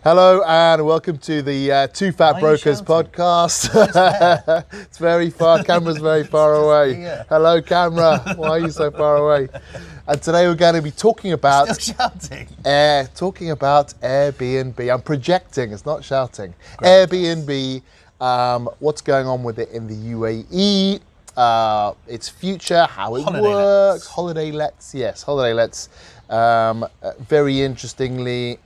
Hello and welcome to the Two Fat Brokers podcast. It's very far, camera's very far away. Hello camera, why are you so far away? And today we're going to be talking about... Still shouting? Talking about Airbnb. I'm projecting, it's not shouting. Great. Airbnb, what's going on with it in the UAE, its future, how it works. Holiday lets, yes, holiday lets. Very interestingly,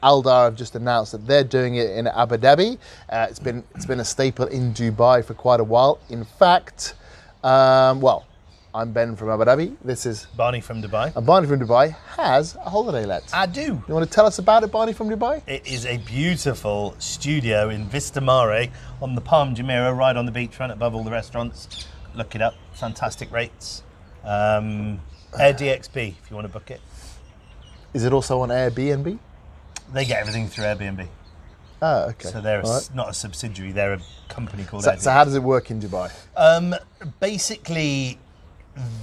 Aldar have just announced that they're doing it in Abu Dhabi. It's been a staple in Dubai for quite a while. In fact, I'm Ben from Abu Dhabi. This is Barney from Dubai. And Barney from Dubai has a holiday let. I do. You want to tell us about it, Barney from Dubai? It is a beautiful studio in Vista Mare on the Palm Jumeirah, right on the beachfront above all the restaurants. Look it up. Fantastic rates. Air DXB if you want to book it. Is it also on Airbnb? They get everything through Airbnb. Oh, okay. So they're not a subsidiary, they're a company called Airbnb. Airbnb. So how does it work in Dubai? Basically,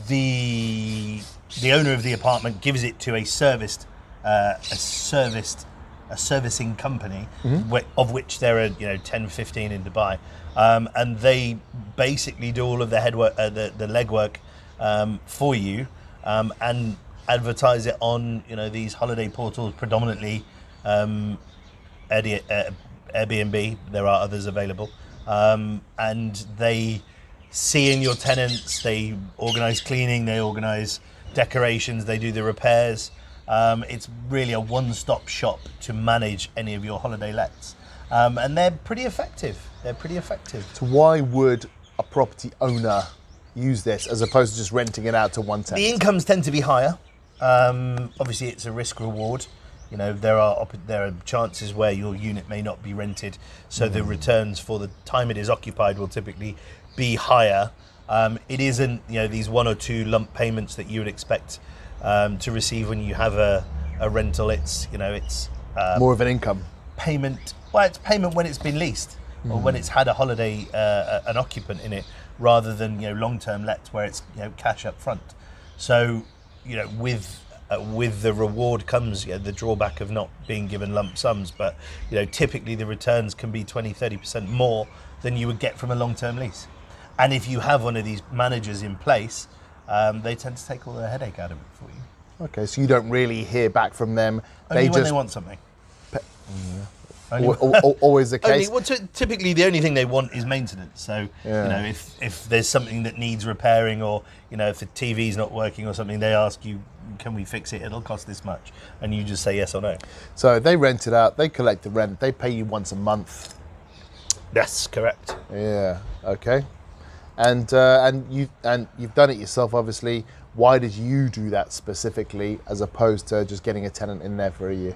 the owner of the apartment gives it to a servicing company, of which there are 10, 15 in Dubai, and they basically do all of the the legwork for you, and advertise it on these holiday portals, predominantly Airbnb. There are others available, and they see in your tenants. They organise cleaning, they organise decorations, they do the repairs. It's really a one-stop shop to manage any of your holiday lets, and they're pretty effective. So why would a property owner use this as opposed to just renting it out to one tenant? The incomes tend to be higher. Obviously, it's a risk reward. There are chances where your unit may not be rented, so the returns for the time it is occupied will typically be higher. It isn't these one or two lump payments that you would expect to receive when you have a rental. It's more of an income payment. Well, it's payment when it's been leased or when it's had a holiday, an occupant in it, rather than long-term lets where it's cash up front. So with the reward comes the drawback of not being given lump sums, but typically the returns can be 20-30% more than you would get from a long-term lease. And if you have one of these managers in place, they tend to take all the headache out of it for you. Okay, so you don't really hear back from them. Only when they want something. Always the case. Typically, the only thing they want is maintenance. So, if there's something that needs repairing, or if the TV's not working or something, they ask you, "Can we fix it? It'll cost this much," and you just say yes or no. So they rent it out. They collect the rent. They pay you once a month. That's correct. Yeah. Okay. And you've done it yourself, obviously. Why did you do that specifically, as opposed to just getting a tenant in there for a year?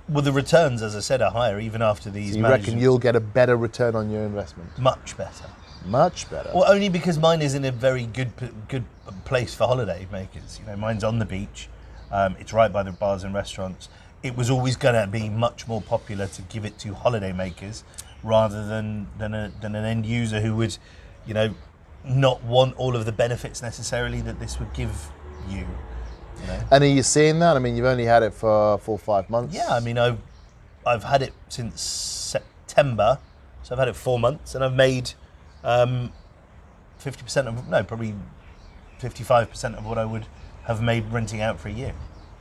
Well, the returns, as I said, are higher even after these. So you reckon you'll get a better return on your investment? Much better. Much better. Well, only because mine is in a very good place for holiday makers. Mine's on the beach. It's right by the bars and restaurants. It was always going to be much more popular to give it to holiday makers rather than an end user who would, not want all of the benefits necessarily that this would give you. And are you seeing that? I mean, you've only had it for 4 or 5 months. Yeah, I mean, I've had it since September, so I've had it 4 months, and I've made 50% of, no, probably 55% of what I would have made renting out for a year.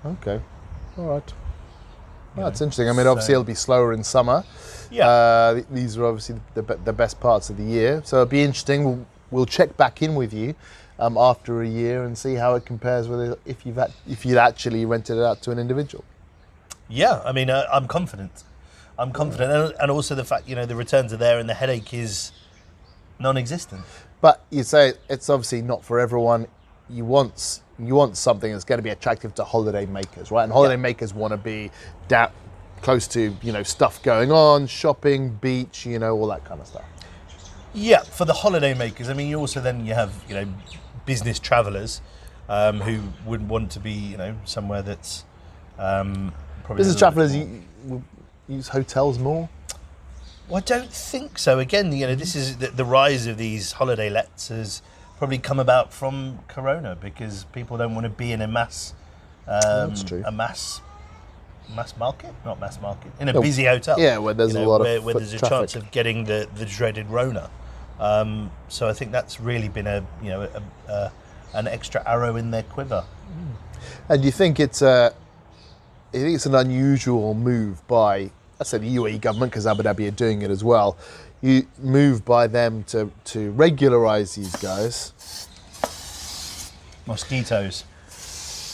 Okay, all right. Well, that's interesting. I mean, obviously it'll be slower in summer. Yeah. These are obviously the best parts of the year, so it'll be interesting. We'll check back in with you after a year and see how it compares with it if you'd actually rented it out to an individual. Yeah, I mean, I'm confident. And also the fact the returns are there and the headache is non-existent. But you say it's obviously not for everyone. You want something that's going to be attractive to holiday makers, right? And holiday makers want to be close to stuff going on, shopping, beach, all that kind of stuff. Yeah, for the holiday makers. I mean, you also then have business travellers who would want to be somewhere that's probably business travellers use hotels more. Well, I don't think so. Again, this is the rise of these holiday lets has probably come about from Corona because people don't want to be in a mass That's true. a mass mass market, not mass market, in a busy hotel. Yeah, where there's a lot of where foot there's a traffic. chance of getting the dreaded Rona. So I think that's really been an extra arrow in their quiver. And you think it's an unusual move by, I said the UAE government, because Abu Dhabi are doing it as well. You move by them to regularise these guys. Mosquitoes.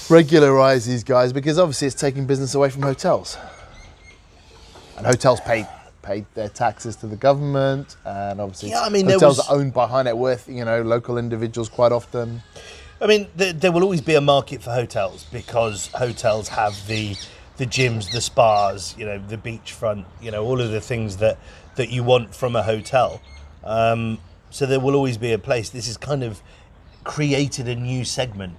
Regularise these guys because obviously it's taking business away from hotels. And hotels pay their taxes to the government, and obviously hotels are owned by high net worth, local individuals quite often. I mean, there will always be a market for hotels because hotels have the gyms, the spas, the beachfront, all of the things that you want from a hotel. So there will always be a place. This has kind of created a new segment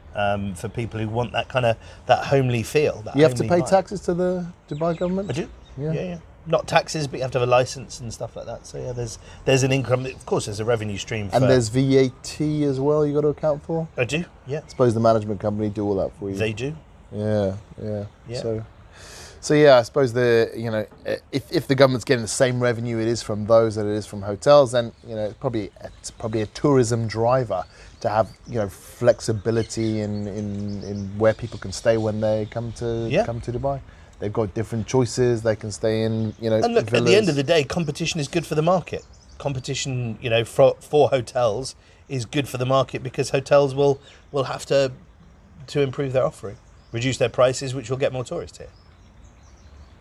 for people who want that kind of that homely feel. You have to pay taxes to the Dubai government? I do. Yeah. Not taxes, but you have to have a license and stuff like that. So yeah, there's an income. Of course, there's a revenue stream. And there's VAT as well you got to account for? I do, yeah. I suppose the management company do all that for you. They do. Yeah. So yeah, I suppose if the government's getting the same revenue it is from those that it is from hotels, then it's probably a tourism driver to have flexibility in where people can stay when they come to Dubai. They've got different choices. They can stay in, And look, villas. at the end of the day, competition is good for the market. Competition, for hotels is good for the market because hotels will have to improve their offering, reduce their prices, which will get more tourists here.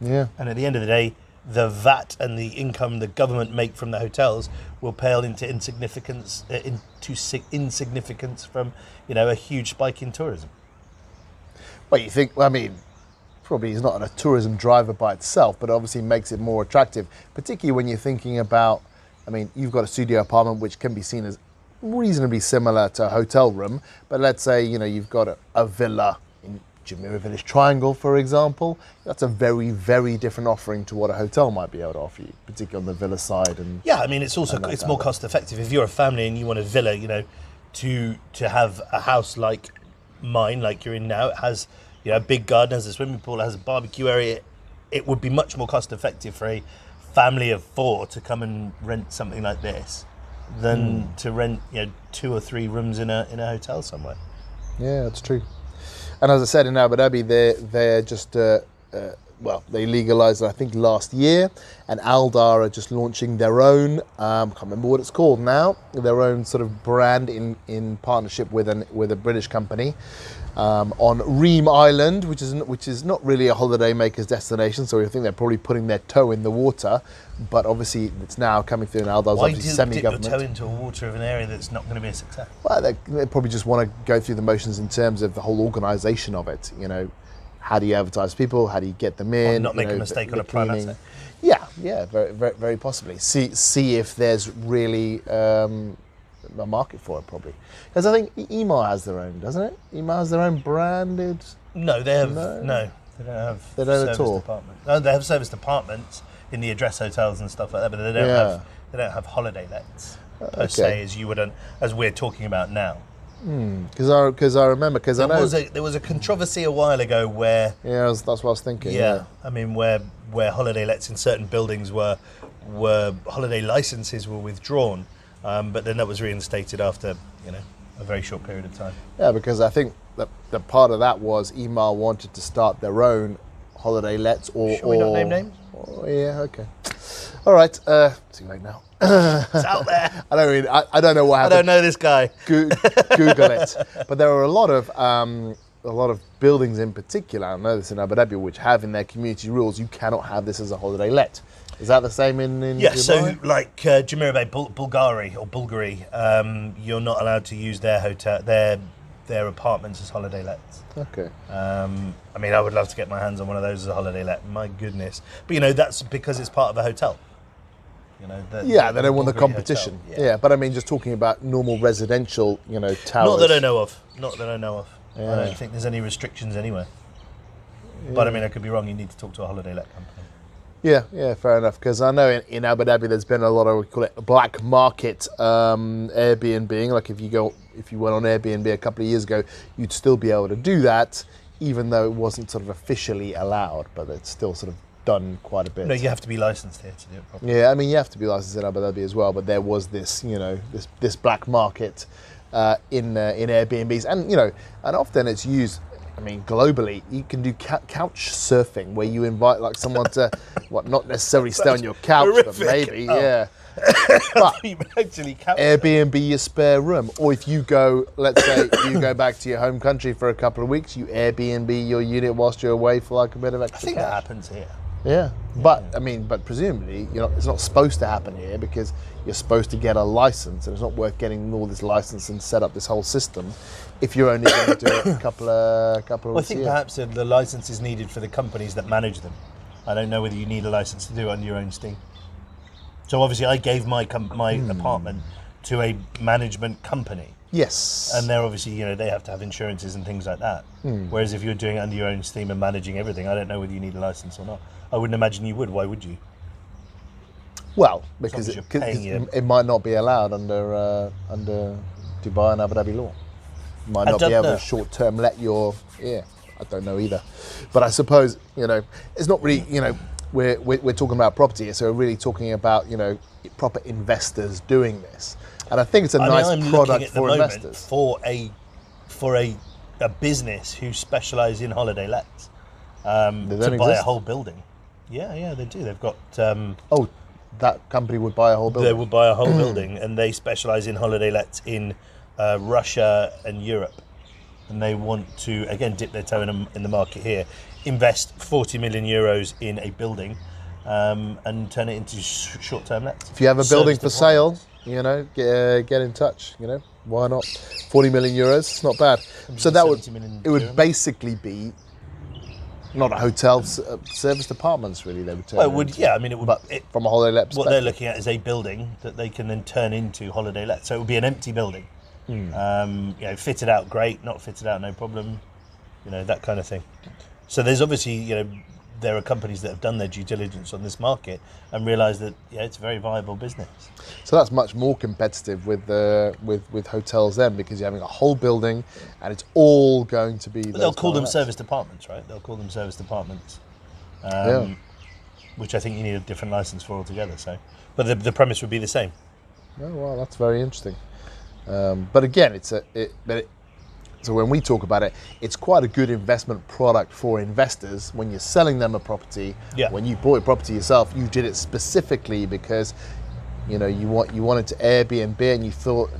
Yeah. And at the end of the day, the VAT and the income the government make from the hotels will pale into insignificance from, a huge spike in tourism. Well, you think? I mean, probably is not a tourism driver by itself, but obviously makes it more attractive, particularly when you're thinking about, you've got a studio apartment which can be seen as reasonably similar to a hotel room, but let's say, you've got a villa in Jumeirah Village Triangle, for example. That's a very, very different offering to what a hotel might be able to offer you, particularly on the villa side. And yeah, it's also it's more cost effective. If you're a family and you want a villa, to have a house like mine, like you're in now, it has a big garden, has a swimming pool, has a barbecue area. It would be much more cost effective for a family of 4 to come and rent something like this than to rent 2 or 3 rooms in a hotel somewhere. Yeah, that's true. And as I said, in Abu Dhabi, they're just they legalised it, I think, last year, and Aldar are just launching their own. Can't remember what it's called now. Their own sort of brand in partnership with a British company. On Reem Island, which is not really a holidaymaker's destination, so I think they're probably putting their toe in the water. But obviously, it's now coming through, and Aldar's obviously semi-government. Why dip your toe into a water of an area that's not going to be a success? Well, they probably just want to go through the motions in terms of the whole organisation of it. How do you advertise people? How do you get them in? Or not make a mistake on a prime asset. Yeah, very, very, very possibly. See if there's really a market for it, probably. Because I think Emaar has their own, doesn't it? Emaar has their own branded. No, they have no. They don't have. They don't at all. Department. No, they have service departments in the address hotels and stuff like that, but they don't have. They don't have holiday lets per se as you would, as we're talking about now. Because I remember, because I know there was a controversy a while ago where that's what I was thinking. Yeah, where holiday lets in certain buildings were holiday licenses were withdrawn, but then that was reinstated after a very short period of time. Yeah, because I think the part of that was Emaar wanted to start their own holiday lets or. Shall we not name names? Yeah, okay. All right. Too late now. It's out there. I don't know what happened. I don't know this guy. Google it. But there are a lot of buildings in particular, I know this in Abu Dhabi, which have in their community rules you cannot have this as a holiday let. Is that the same in Yeah, Dubai? so like Jumeirah Bay, Bulgari, you're not allowed to use their hotel, their apartments as holiday lets. Okay. I would love to get my hands on one of those as a holiday let. My goodness. But that's because it's part of a hotel. They don't want the competition. Yeah, but just talking about normal residential, towers. Not that I know of. Yeah. I don't think there's any restrictions anywhere. Yeah. But I could be wrong. You need to talk to a holiday let company. Yeah, fair enough. Because I know in Abu Dhabi there's been a lot of, we call it black market Airbnb. Like if you went on Airbnb a couple of years ago, you'd still be able to do that, even though it wasn't sort of officially allowed, but it's still sort of done quite a bit. No, you have to be licensed here to do it properly. Yeah, I mean, you have to be licensed in Abu Dhabi as well, but there was this, this black market in Airbnbs, and often it's used. I mean, globally, you can do couch surfing, where you invite like someone to, not necessarily stay on your couch, but maybe, yeah. But actually Airbnb your spare room, or if you go, let's say you go back to your home country for a couple of weeks, you Airbnb your unit whilst you're away for like a bit of extra I think cash. that happens here. Yeah, but I mean, but presumably, it's not supposed to happen here because you're supposed to get a license, and it's not worth getting all this license and set up this whole system if you're only going to do it a couple of Well, I weeks a think year. perhaps the license is needed for the companies that manage them. I don't know whether you need a license to do it under your own steam. So obviously, I gave my apartment to a management company. Yes, And they're obviously, they have to have insurances and things like that. Whereas if you're doing it under your own steam and managing everything, I don't know whether you need a license or not. I wouldn't imagine you would. Why would you? well, because as you're paying it might not be allowed under Dubai and Abu Dhabi law. You might not be able to short-term let your I don't know either, but I suppose it's not really we're talking about property here, so we're really talking about proper investors doing this, and I think it's a nice I'm product looking at the for moment investors. for a business who specialise in holiday lets They don't to buy a exist? whole building. Yeah, they do. They've got. Oh, that company would buy a whole building. They would buy a whole building, and they specialise in holiday lets in Russia and Europe. And they want to, again, dip their toe in the market here, invest 40 million euros in a building and turn it into short-term lets. If you have a building for Service sale, get in touch. Why not? 40 million euros, it's not bad. So that would 70 million it would dirhams. basically be not a hotel, serviced apartments really. They would turn. Well, it it would, into. yeah. I mean, it would. But from a holiday let What they're perspective. looking at is a building that they can then turn into holiday let. So it would be an empty building. Fitted out, great. Not fitted out, no problem. That kind of thing. So there's obviously, there are companies that have done their due diligence on this market and realised that it's a very viable business. So that's much more competitive with hotels then, because you're having a whole building and it's all going to be. But they'll call them lets. serviced apartments, right? They'll call them serviced apartments, which I think you need a different license for altogether. So, but the premise would be the same. Oh, well, that's very interesting. But again, so when we talk about it, it's quite a good investment product for investors. When you're selling them a property, when you bought a property yourself, you did it specifically because you wanted to Airbnb, and you thought,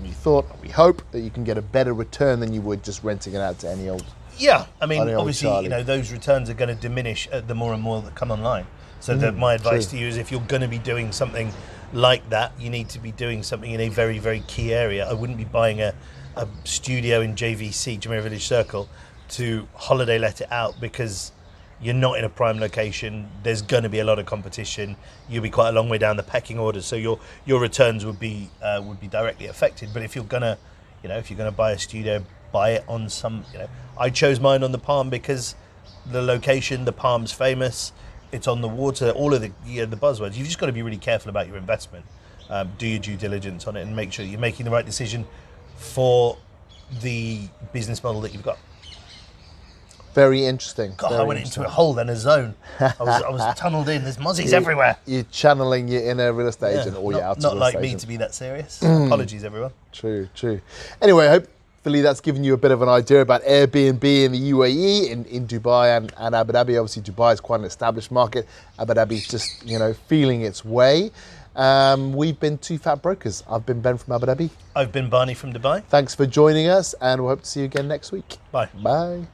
we hope that you can get a better return than you would just renting it out to any old. Yeah, I mean, Funny old obviously, Charlie. those returns are going to diminish the more and more that come online. So my advice to you is, if you're going to be doing something like that, you need to be doing something in a very, very key area. I wouldn't be buying a studio in JVC, Jumeirah Village Circle, to holiday let it out because you're not in a prime location. There's going to be a lot of competition. You'll be quite a long way down the pecking order, so your returns would be directly affected. But if you're gonna, if you're gonna buy a studio, buy it on some. I chose mine on the Palm because the location, the Palm's famous. It's on the water. All of the buzzwords. You've just got to be really careful about your investment. Do your due diligence on it and make sure you're making the right decision for the business model that you've got. Very interesting. God, very I went into a hole then, a zone. I was tunnelled in. There's mozzies everywhere. You're channeling your inner real estate agent, or your outer Not real like estate me agent. to be that serious. Apologies, everyone. True. Anyway, hopefully that's given you a bit of an idea about Airbnb in the UAE, in Dubai and Abu Dhabi. Obviously, Dubai is quite an established market. Abu Dhabi is just, feeling its way. We've been Two Fat Brokers. I've been Ben from Abu Dhabi. I've been Barney from Dubai. Thanks for joining us, and we'll hope to see you again next week. Bye. Bye.